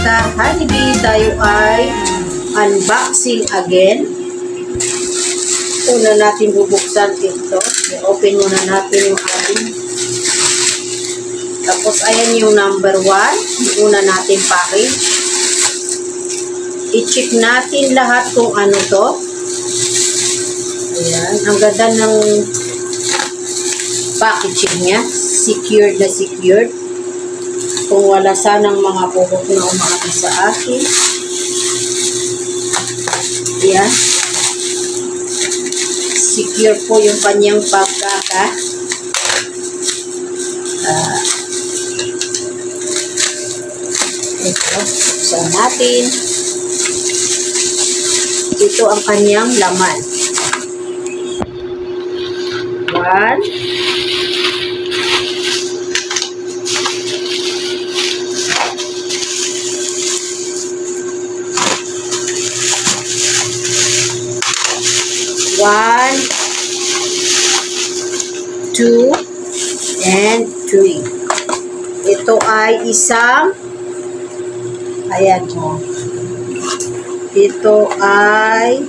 ka-honeybee, tayo ay unboxing again. Una natin bubuksan ito. I-open muna natin yung ating. Tapos ayan yung number 1. Yung una natin package. I-check natin lahat kung ano to. Ayan. Ang ganda ng packaging niya. Secured na secured. Kung wala sanang mga buhok na umaano sa akin. Ayan. Secure po yung kanyang pagkaka. Ito. Buksan natin. Ito ang kanyang laman. 1. One, 2, and 3. Ito ay isang, ayan o. Ito ay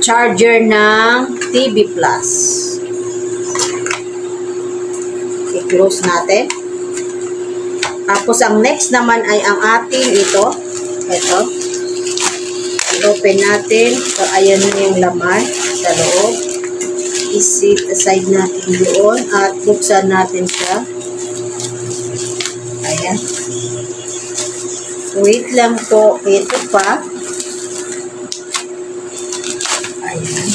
charger ng TV Plus. I-close natin. Tapos ang next naman ay ang ating ito. Ito. I-open natin. So, ayan na yung laman sa loob. I-set aside natin doon at buksan natin siya. Ayan. Wait lang po. Ito pa. Ayan.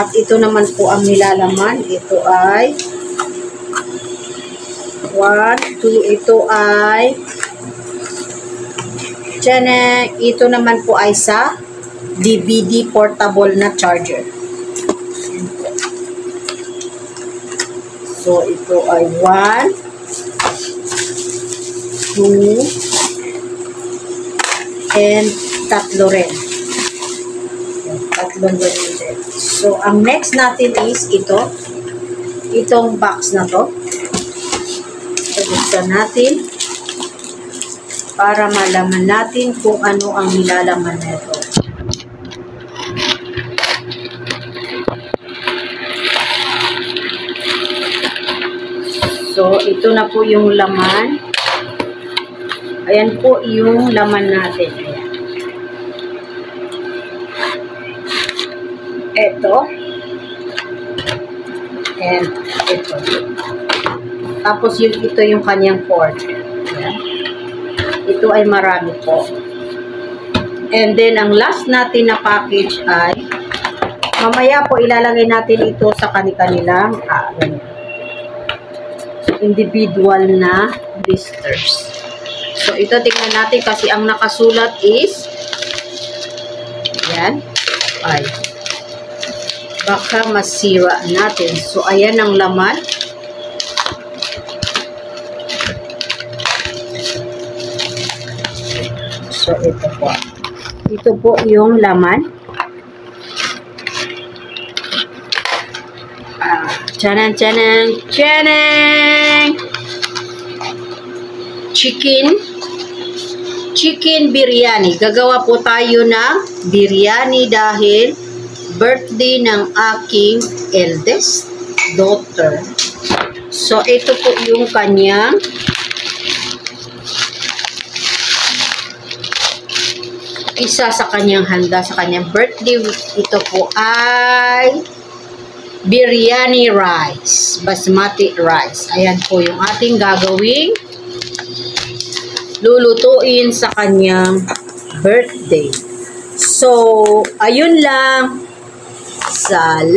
At ito naman po ang nilalaman. Ito ay 1, 2, ito ay tiyan, ito naman po ay sa DVD portable na charger. So, ito ay 1, 2, and 3 rin. Tatlong rin. So, ang next natin is ito. Itong box na to. Buksan natin para malaman natin kung ano ang nilalaman nito. So, ito na po yung laman. Ayan po yung laman natin. Ayan. Ito. And ito. Tapos ito yung kanyang port. Ayan. Ito ay marami po. And then, ang last natin na package ay, mamaya po ilalagay natin ito sa kanilang individual na blisters. So, ito tingnan natin kasi ang nakasulat is, ayan, ay, baka masira natin. So, ayan ang laman. So, ito po. Ito po yung laman. Chanang, chanang, chanang! Chicken biryani. Gagawa po tayo ng biryani dahil birthday ng aking eldest daughter. So, ito po yung kanyang isa sa kanyang handa sa kanyang birthday. Ito po ay biryani rice, basmati rice. Ayan po yung ating gagawing lulutuin sa kanyang birthday. So, ayun lang. Salamat!